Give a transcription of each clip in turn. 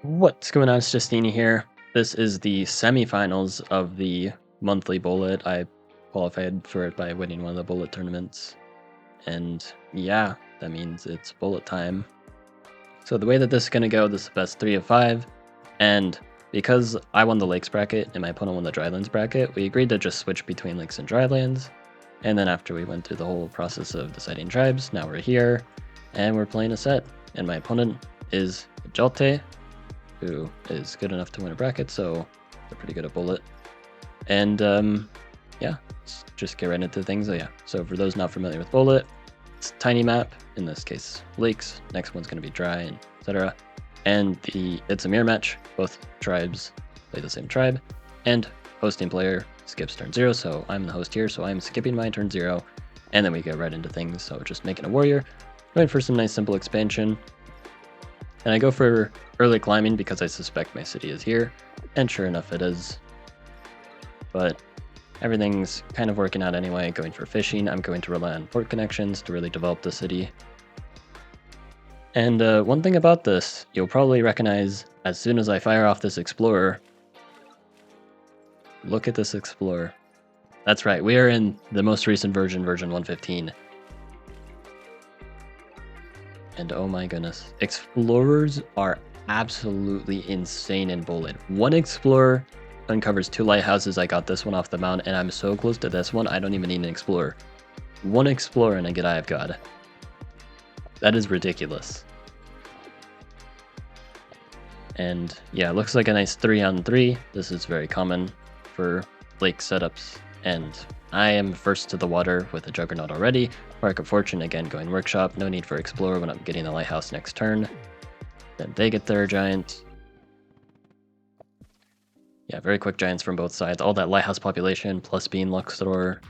What's going on? It's Justeeni here. This is the semifinals of the monthly bullet. I qualified for it by winning one of the bullet tournaments. And yeah, that means it's bullet time. So the way that this is going to go, this is the best 3 of 5. And because I won the lakes bracket and my opponent won the drylands bracket, we agreed to just switch between lakes and drylands. And then after we went through the whole process of deciding tribes, now we're here and we're playing a set. And my opponent is Jolte, who is good enough to win a bracket, so they're pretty good at bullet. And yeah, let's just get right into things. So for those not familiar with bullet, it's a tiny map, in this case lakes, next one's going to be dry, and etc. And it's a mirror match, both tribes play the same tribe, and hosting player skips turn 0, so I'm the host here, so I'm skipping my turn 0, and then we get right into things. So just making a warrior, going for some nice simple expansion. And I go for early climbing because I suspect my city is here, and sure enough it is. But everything's kind of working out anyway. Going for fishing, I'm going to rely on port connections to really develop the city. And one thing about this, you'll probably recognize as soon as I fire off this explorer. Look at this explorer. That's right, we are in the most recent version, version 115. And oh my goodness, explorers are absolutely insane in bullet. One explorer uncovers 2 lighthouses. I got this one off the mount, and I'm so close to this one, I don't even need an explorer. One explorer and I get Eye of God. That is ridiculous. And yeah, it looks like a nice 3-on-3. This is very common for lake setups. And I am first to the water with a Juggernaut already. Mark of Fortune, again, going Workshop. No need for Explorer when I'm getting the Lighthouse next turn. Then they get their Giant. Yeah, very quick Giants from both sides. All that Lighthouse population, plus being Luxor.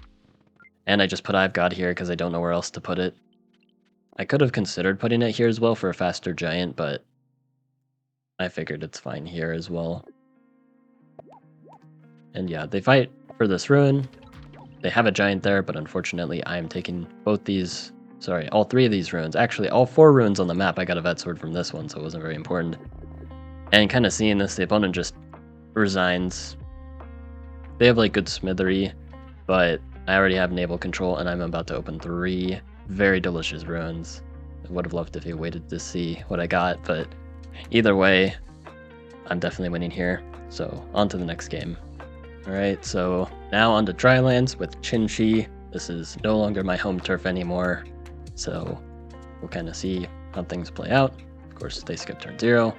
And I just put I've Got here because I don't know where else to put it. I could have considered putting it here as well for a faster Giant, but I figured it's fine here as well. And yeah, they fight for this ruin. They have a Giant there, but unfortunately I am taking both these, sorry, all 3 of these ruins. Actually, all 4 ruins on the map. I got a Vet Sword from this one, so it wasn't very important. And kind of seeing this, the opponent just resigns. They have like good smithery, but I already have naval control, and I'm about to open 3 very delicious ruins. I would have loved if you waited to see what I got, but either way, I'm definitely winning here. So on to the next game. Alright, so now on to Drylands with Chinchi. This is no longer my home turf anymore, so we'll kind of see how things play out. Of course, they skip turn 0,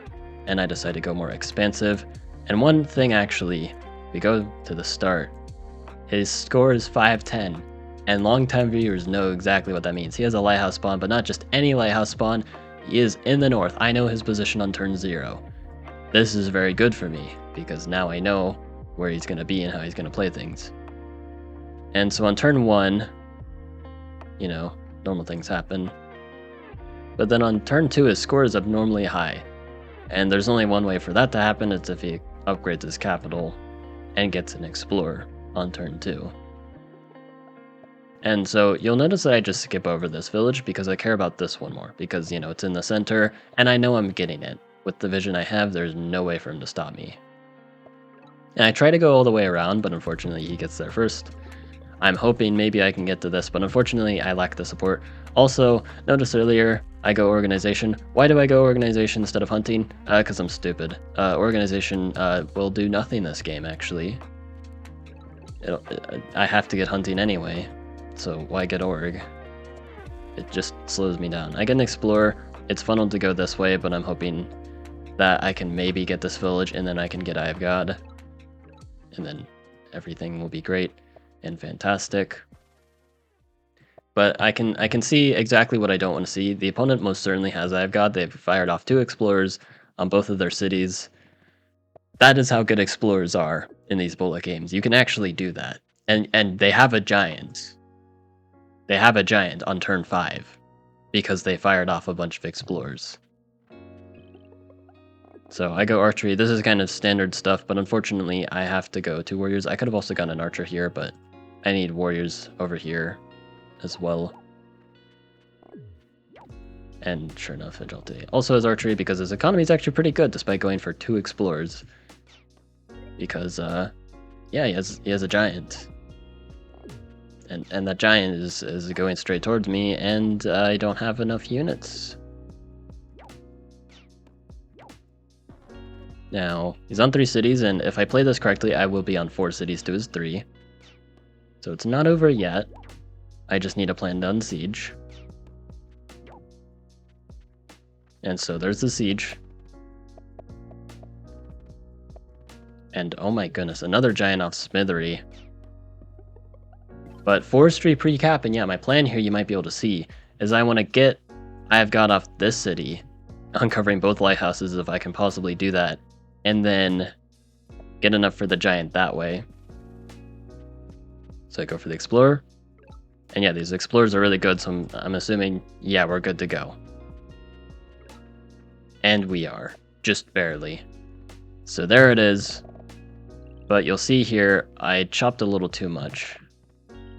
and I decide to go more expansive. And one thing actually, we go to the start. His score is 510, and longtime viewers know exactly what that means. He has a Lighthouse spawn, but not just any Lighthouse spawn. He is in the north. I know his position on turn 0. This is very good for me, because now I know where he's going to be and how he's going to play things. And so on turn 1, you know, normal things happen. But then on turn 2, his score is abnormally high. And there's only one way for that to happen, it's if he upgrades his capital and gets an Explorer on turn 2. And so you'll notice that I just skip over this village because I care about this one more. Because, you know, it's in the center, and I know I'm getting it. With the vision I have, there's no way for him to stop me. And I try to go all the way around, but unfortunately he gets there first. I'm hoping maybe I can get to this, but unfortunately I lack the support. Also, notice earlier, I go Organization. Why do I go Organization instead of Hunting? Because I'm stupid. Organization will do nothing this game, actually. I have to get Hunting anyway, so why get Org? It just slows me down. I get an Explorer. It's funneled to go this way, but I'm hoping that I can maybe get this village, and then I can get Eye of God. And then everything will be great and fantastic. But I can see exactly what I don't want to see. The opponent most certainly has Eye of God. They've fired off 2 explorers on both of their cities. That is how good explorers are in these bullet games. You can actually do that. And they have a Giant. They have a Giant on turn 5 because they fired off a bunch of explorers. So I go archery. This is kind of standard stuff, but unfortunately I have to go 2 warriors. I could have also gotten an archer here, but I need warriors over here as well. And sure enough, Agility also has archery because his economy is actually pretty good despite going for 2 explorers. Because, yeah, he has a giant. And that giant is going straight towards me, and I don't have enough units. Now, he's on 3 cities, and if I play this correctly, I will be on 4 cities to his 3. So it's not over yet. I just need a plan to unsiege. And so there's the siege. And oh my goodness, another giant off Smithery. But forestry pre-cap, and yeah, my plan here you might be able to see, is I want to get I've got off this city, uncovering both lighthouses if I can possibly do that, and then get enough for the giant that way. So I go for the Explorer. And yeah, these Explorers are really good, so I'm assuming, yeah, we're good to go. And we are, just barely. So there it is. But you'll see here, I chopped a little too much.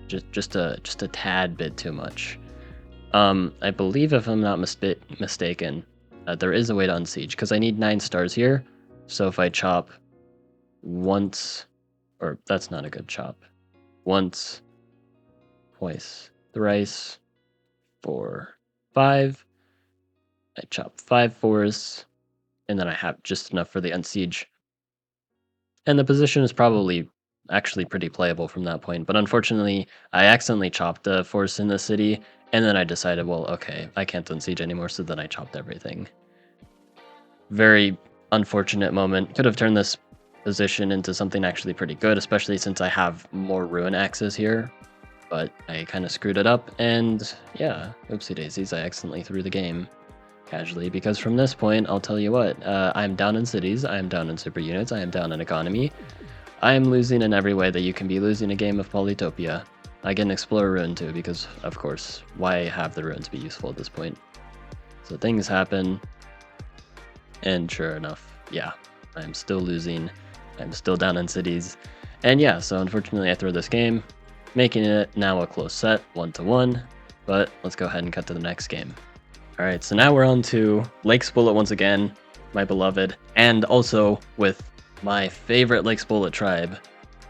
Just a tad bit too much. I believe, if I'm not mistaken, there is a way to unsiege, because I need 9 stars here. So if I chop once, or that's not a good chop. Once, twice, thrice, 4, 5. I chop 5 forests, and then I have just enough for the unsiege. And the position is probably actually pretty playable from that point, but unfortunately, I accidentally chopped a forest in the city, and then I decided, well, okay, I can't unsiege anymore, so then I chopped everything. Very unfortunate moment. Could have turned this position into something actually pretty good, especially since I have more ruin axes here, but I kind of screwed it up, and yeah, oopsie daisies, I accidentally threw the game casually, because from this point, I'll tell you what, I'm down in cities, I am down in super units, I am down in economy, I am losing in every way that you can be losing a game of Polytopia. I get an Explorer rune too, because, of course, why have the runes be useful at this point? So things happen, and sure enough, yeah, I'm still losing, I'm still down in cities, and yeah, so unfortunately I throw this game, making it now a close set, 1-1, but let's go ahead and cut to the next game. Alright, so now we're on to Lake Spullet once again, my beloved, and also with my favorite Lake Spullet tribe,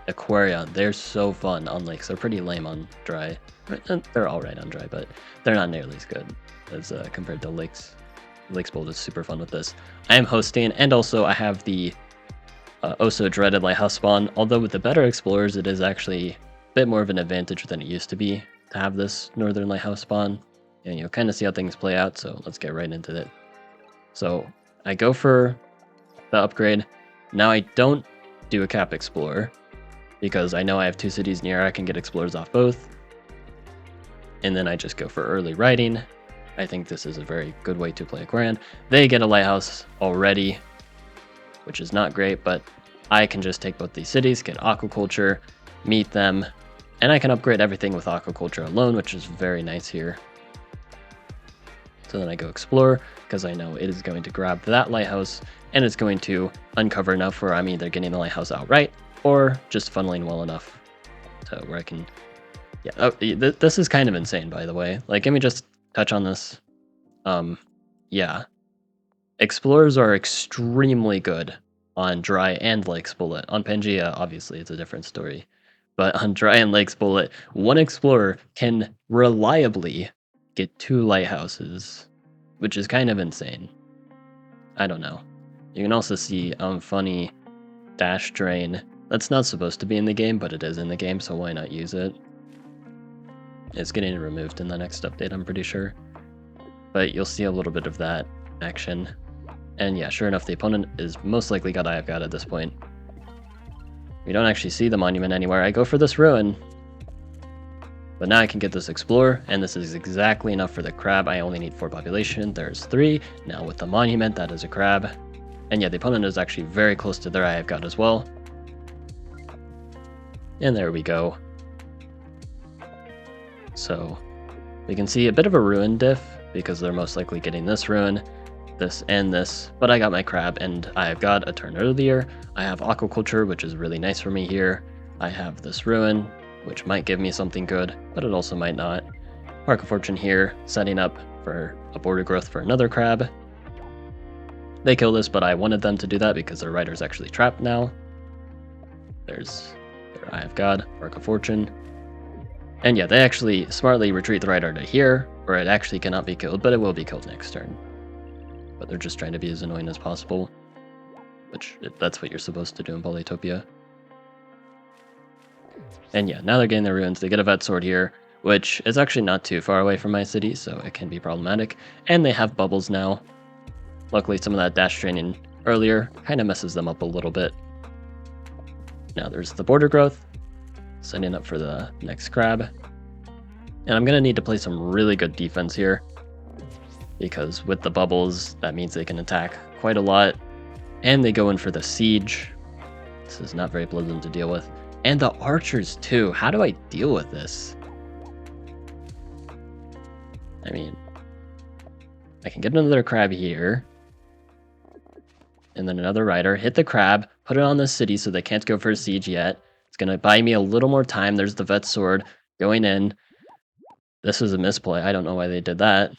Aquaria. They're so fun on lakes. They're pretty lame on dry. They're alright on dry, but they're not nearly as good as compared to lakes. Lake Spullet is super fun with this. I am hosting, and also I have the oh so dreaded lighthouse spawn, although with the better explorers it is actually a bit more of an advantage than it used to be to have this northern lighthouse spawn. And you'll kind of see how things play out, so let's get right into it. So I go for the upgrade. Now I don't do a cap explorer, because I know I have 2 cities near I can get explorers off both. And then I just go for early riding. I think this is a very good way to play Aquarian. They get a lighthouse already, which is not great, but I can just take both these cities, get aquaculture, meet them, and I can upgrade everything with aquaculture alone, which is very nice here. So then I go explore, because I know it is going to grab that lighthouse, and it's going to uncover enough where I'm either getting the lighthouse outright, or just funneling well enough to where I can... Yeah, oh, this is kind of insane, by the way. Like, let me just touch on this. Yeah. Explorers are extremely good on dry and Lake Spullet. On Pangea, obviously, it's a different story. But on dry and Lake Spullet, one explorer can reliably get 2 lighthouses, which is kind of insane. I don't know. You can also see funny dash drain. That's not supposed to be in the game, but it is in the game, so why not use it? It's getting removed in the next update, I'm pretty sure. But you'll see a little bit of that action. And yeah, sure enough, the opponent is most likely got I have got at this point. We don't actually see the monument anywhere. I go for this ruin. But now I can get this explorer, and this is exactly enough for the crab. I only need 4 population. There's 3. Now with the monument, that is a crab. And yeah, the opponent is actually very close to their I have got as well. And there we go. So we can see a bit of a ruin diff, because they're most likely getting this ruin, this, and this. But I got my crab, and I have got a turn earlier. I have aquaculture, which is really nice for me here. I have this ruin, which might give me something good, but it also might not. Mark of Fortune here, setting up for a border growth for another crab. They kill this, but I wanted them to do that because their rider's actually trapped now. There's their Eye of God, Arc of Fortune. And yeah, they actually smartly retreat the rider to here, where it actually cannot be killed, but it will be killed next turn. But they're just trying to be as annoying as possible, which that's what you're supposed to do in Polytopia. And yeah, now they're getting their ruins. They get a vet sword here, which is actually not too far away from my city, so it can be problematic. And they have bubbles now. Luckily, some of that dash training earlier kind of messes them up a little bit. Now there's the border growth, setting up for the next crab. And I'm going to need to play some really good defense here, because with the bubbles, that means they can attack quite a lot. And they go in for the siege. This is not very pleasant to deal with. And the archers too. How do I deal with this? I mean, I can get another crab here. And then another rider. Hit the crab. Put it on the city so they can't go for a siege yet. It's going to buy me a little more time. There's the vet sword going in. This was a misplay. I don't know why they did that.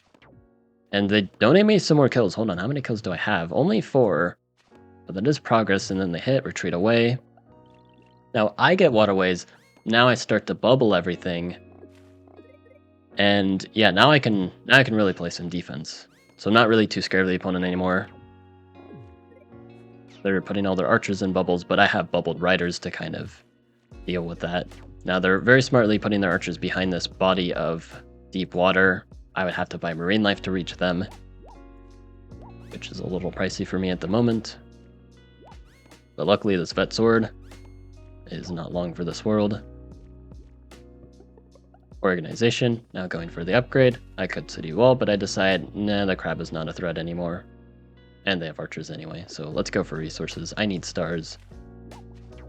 And they donate me some more kills. Hold on. How many kills do I have? Only 4. But that is progress. And then they hit. Retreat away. Now I get waterways. Now I start to bubble everything. And yeah, now I can really play some defense. So I'm not really too scared of the opponent anymore. They're putting all their archers in bubbles, but I have bubbled riders to kind of deal with that. Now they're very smartly putting their archers behind this body of deep water. I would have to buy marine life to reach them, which is a little pricey for me at the moment. But luckily this vet sword is not long for this world. Organization, now going for the upgrade. I could city wall, but I decide, nah, the crab is not a threat anymore. And they have archers anyway, so let's go for resources. I need stars.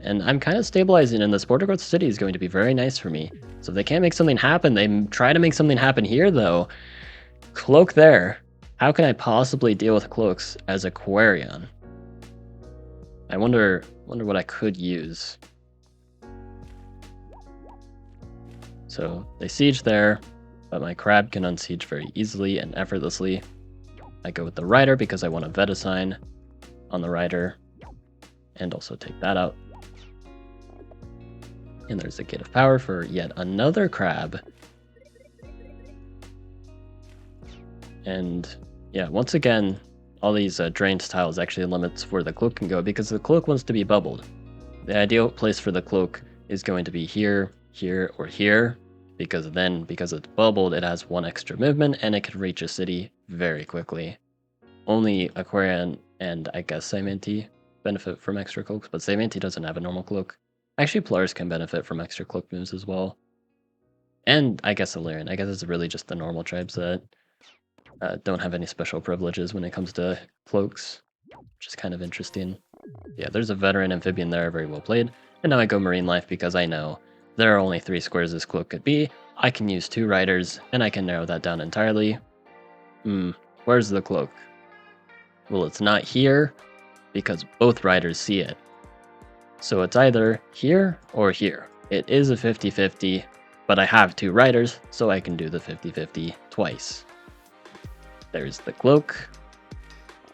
And I'm kind of stabilizing, and this border growth city is going to be very nice for me. So if they can't make something happen, they try to make something happen here, though. Cloak there. How can I possibly deal with cloaks as Aquarion? I wonder what I could use. So they siege there, but my crab can unsiege very easily and effortlessly. I go with the rider because I want a vet assign on the rider, and also take that out. And there's the Gate of Power for yet another crab. And yeah, once again, all these drained tiles actually limits where the cloak can go, because the cloak wants to be bubbled. The ideal place for the cloak is going to be here, here, or here, because then, because it's bubbled, it has 1 extra movement, and it can reach a city very quickly. Only Aquarion and I guess Saimanti benefit from extra cloaks, but Saimanti doesn't have a normal cloak. Actually, Polaris can benefit from extra cloak moves as well. And I guess Illyrian. I guess it's really just the normal tribes that don't have any special privileges when it comes to cloaks, which is kind of interesting. Yeah, there's a veteran amphibian there, very well played. And now I go marine life because I know there are only 3 squares this cloak could be. I can use 2 riders, and I can narrow that down entirely. Where's the cloak? Well, it's not here, because both riders see it. So it's either here or here. It is a 50-50, but I have 2 riders, so I can do the 50-50 twice. There's the cloak.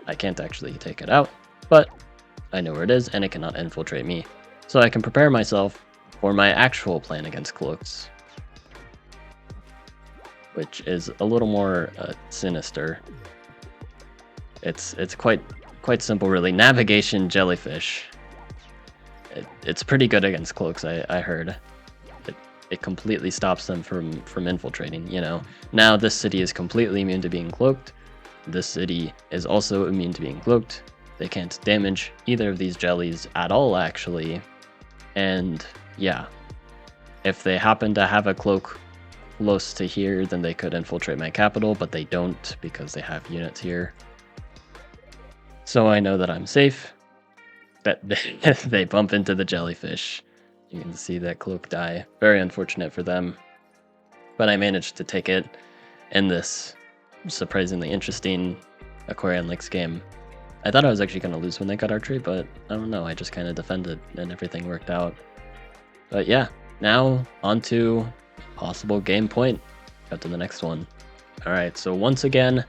I can't actually take it out, but I know where it is, and it cannot infiltrate me. So I can prepare myself for my actual plan against cloaks, which is a little more sinister. It's quite simple, really. Navigation jellyfish. It's pretty good against cloaks, I heard. It completely stops them from infiltrating, you know. Now this city is completely immune to being cloaked. This city is also immune to being cloaked. They can't damage either of these jellies at all, actually. And yeah, if they happen to have a cloak close to here, then they could infiltrate my capital, but they don't because they have units here. So I know that I'm safe. But they bump into the jellyfish. You can see that cloak die. Very unfortunate for them. But I managed to take it in this surprisingly interesting Aquarion Lakes game. I thought I was actually going to lose when they got archery, but I don't know. I just kind of defended and everything worked out. But yeah, now on to possible game point. Got to the next one. Alright, so once again,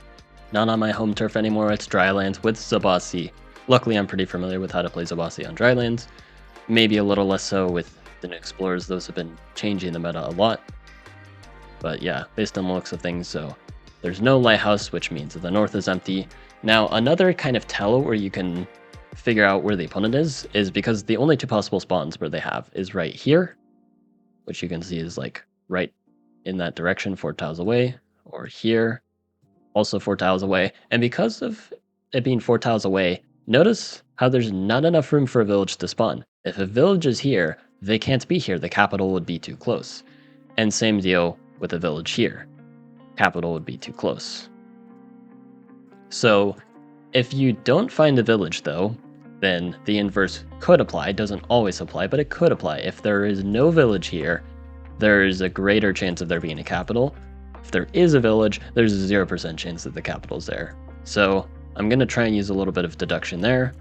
not on my home turf anymore, it's Drylands with Zabasi. Luckily, I'm pretty familiar with how to play Zabasi on Drylands. Maybe a little less so with the new Explorers, those have been changing the meta a lot. But yeah, based on the looks of things, so there's no lighthouse, which means that the north is empty. Now, another kind of tell where you can figure out where the opponent is because the only two possible spawns where they have is right here, which you can see is like right in that direction, 4 tiles away, or here, also 4 tiles away. And because of it being 4 tiles away, notice how there's not enough room for a village to spawn. If a village is here, they can't be here. The capital would be too close. And same deal with a village here. Capital would be too close. So if you don't find a village though, then the inverse could apply. Doesn't always apply, but it could apply. If there is no village here, there's a greater chance of there being a capital. If there is a village, there's a 0% chance that the capital's there. So I'm going to try and use a little bit of deduction there.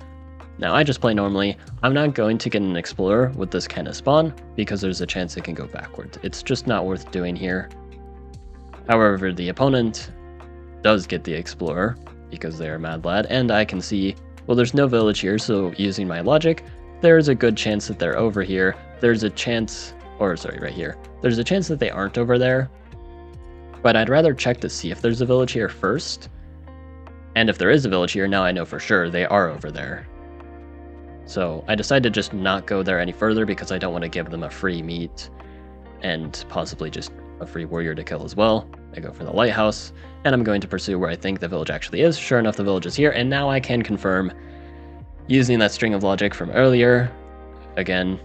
Now I just play normally. I'm not going to get an explorer with this kind of spawn because there's a chance it can go backwards. It's just not worth doing here. However, the opponent does get the explorer because they are mad lad, and I can see, well, there's no village here, so using my logic, there's a good chance that they're over here. There's a chance, or sorry, right here. There's a chance that they aren't over there, but I'd rather check to see if there's a village here first. And if there is a village here, now I know for sure they are over there. So I decided to just not go there any further because I don't want to give them a free meat and possibly just a free warrior to kill as well. I go for the lighthouse, and I'm going to pursue where I think the village actually is. Sure enough, the village is here, and now I can confirm using that string of logic from earlier. Again,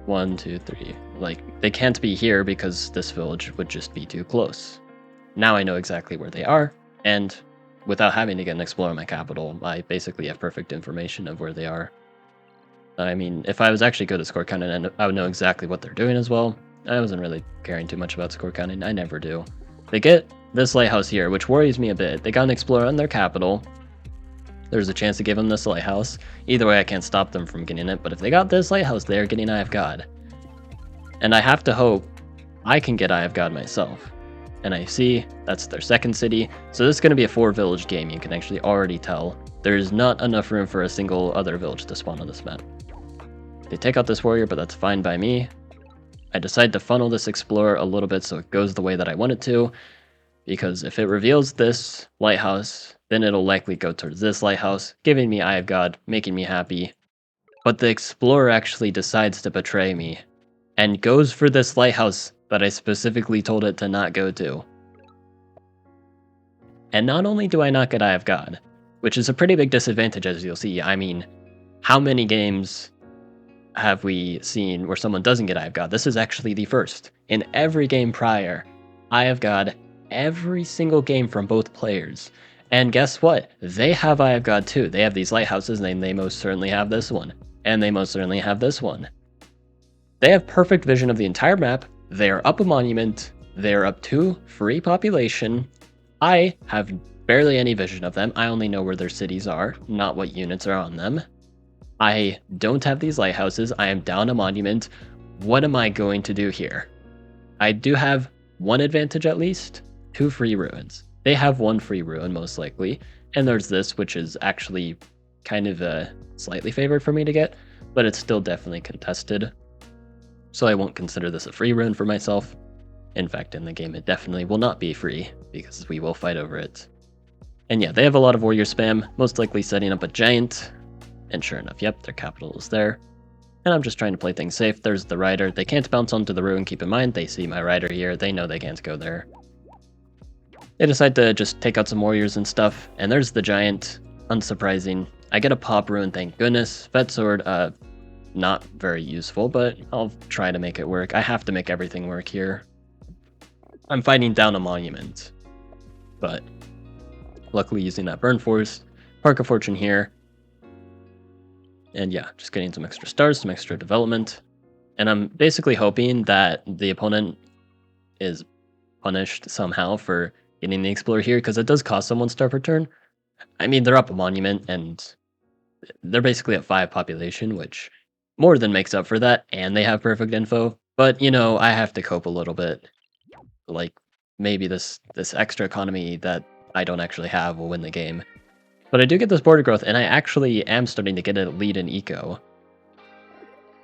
1, 2, 3. Like, they can't be here because this village would just be too close. Now I know exactly where they are, and without having to get an explorer in my capital, I basically have perfect information of where they are. I mean, if I was actually good at score counting, I would know exactly what they're doing as well. I wasn't really caring too much about score counting. I never do. They get this lighthouse here, which worries me a bit. They got an explorer on their capital. There's a chance to give them this lighthouse. Either way, I can't stop them from getting it, but if they got this lighthouse, they're getting Eye of God. And I have to hope I can get Eye of God myself. And I see that's their second city, so this is going to be a 4-village game. You can actually already tell. There's not enough room for a single other village to spawn on this map. They take out this warrior, but that's fine by me. I decide to funnel this explorer a little bit so it goes the way that I want it to, because if it reveals this lighthouse, then it'll likely go towards this lighthouse, giving me Eye of God, making me happy. But the explorer actually decides to betray me, and goes for this lighthouse that I specifically told it to not go to. And not only do I not get Eye of God, which is a pretty big disadvantage as you'll see. I mean, how many games have we seen where someone doesn't get Eye of God? This is actually the first. In every game prior, Eye of God, every single game from both players. And guess what? They have Eye of God too. They have these lighthouses, and they most certainly have this one. And they most certainly have this one. They have perfect vision of the entire map. They are up a monument. They are up 2 free population. I have barely any vision of them. I only know where their cities are, not what units are on them. I don't have these lighthouses. I am down a monument. What am I going to do here? I do have one advantage at least, 2 free ruins. They have 1 free ruin most likely, and there's this, which is actually kind of slightly favored for me to get, but it's still definitely contested. So I won't consider this a free ruin for myself. In fact, in the game it definitely will not be free, because we will fight over it. And yeah, they have a lot of warrior spam, most likely setting up a giant. And sure enough, yep, their capital is there. And I'm just trying to play things safe. There's the rider. They can't bounce onto the ruin, keep in mind. They see my rider here. They know they can't go there. They decide to just take out some warriors and stuff. And there's the giant. Unsurprising. I get a pop ruin, thank goodness. Vet sword, not very useful, but I'll try to make it work. I have to make everything work here. I'm fighting down a monument. But luckily using that burn force. Park of Fortune here. And yeah, just getting some extra stars, some extra development. And I'm basically hoping that the opponent is punished somehow for getting the explorer here, because it does cost them 1 star per turn. I mean, they're up a monument, and they're basically at 5 population, which more than makes up for that, and they have perfect info. But, you know, I have to cope a little bit. Like, maybe this extra economy that I don't actually have will win the game. But I do get this border growth, and I actually am starting to get a lead in eco.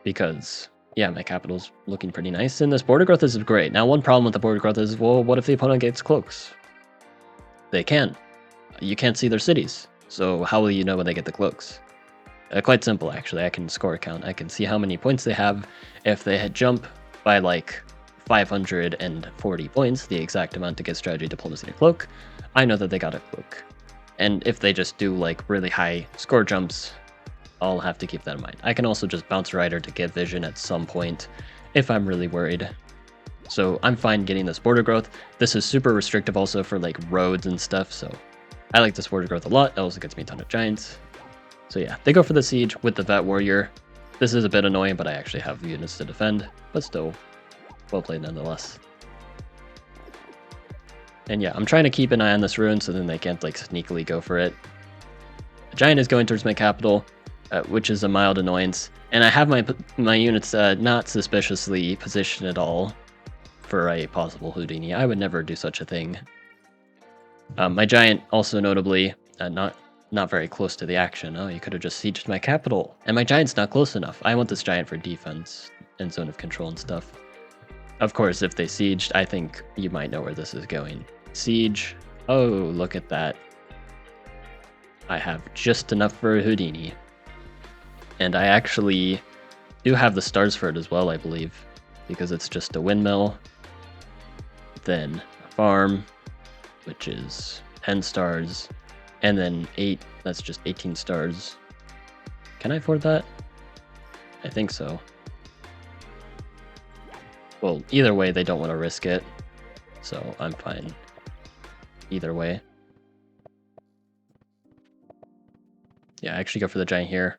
Because, yeah, my capital's looking pretty nice, and this border growth is great. Now, one problem with the border growth is, well, what if the opponent gets cloaks? They can't. You can't see their cities. So how will you know when they get the cloaks? Quite simple, actually. I can score a count. I can see how many points they have. If they jump by like 540 points, the exact amount to get strategy, diplomacy, and cloak, I know that they got a cloak. And if they just do like really high score jumps, I'll have to keep that in mind. I can also just bounce Rider to get vision at some point if I'm really worried. So I'm fine getting this border growth. This is super restrictive also for like roads and stuff, so I like this border growth a lot. It also gets me a ton of giants. So yeah, they go for the siege with the Vet Warrior. This is a bit annoying, but I actually have units to defend, but still well played nonetheless. And yeah, I'm trying to keep an eye on this ruin so then they can't like sneakily go for it. The giant is going towards my capital, which is a mild annoyance. And I have my units not suspiciously positioned at all for a possible Justeeni. I would never do such a thing. My giant also notably not very close to the action. Oh, you could have just sieged my capital. And my giant's not close enough. I want this giant for defense and zone of control and stuff. Of course, if they sieged, I think you might know where this is going. Siege. Oh, look at that. I have just enough for a Justeeni. And I actually do have the stars for it as well, I believe. Because it's just a windmill. Then a farm, which is 10 stars. And then 8, that's just 18 stars. Can I afford that? I think so. Well, either way, they don't want to risk it. So I'm fine. Either way. Yeah, I actually go for the giant here.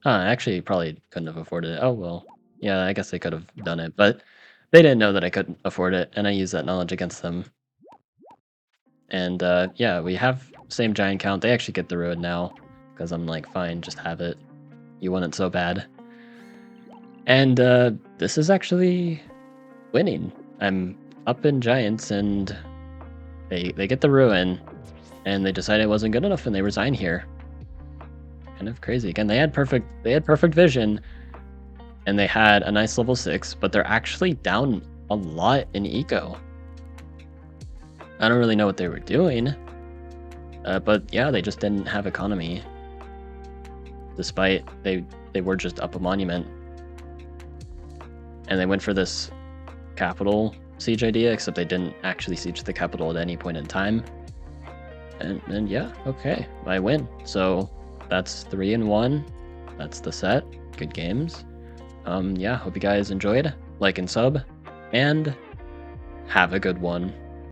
I actually probably couldn't have afforded it. Oh, well. Yeah, I guess they could have done it. But they didn't know that I couldn't afford it. And I used that knowledge against them. And yeah, we have same giant count. They actually get the ruin now. Because I'm like, fine, just have it. You want it so bad. And this is actually winning. I'm up in giants and they get the ruin. And they decided it wasn't good enough and they resign here. Kind of crazy. Again, they had perfect vision. And they had a nice level 6, but they're actually down a lot in eco. I don't really know what they were doing. But yeah, they just didn't have economy. Despite they were just up a monument. And they went for this capital siege idea, except they didn't actually siege the capital at any point in time. And yeah, okay, I win. So that's 3-1. That's the set. Good games. Yeah, hope you guys enjoyed. Like and sub, and have a good one.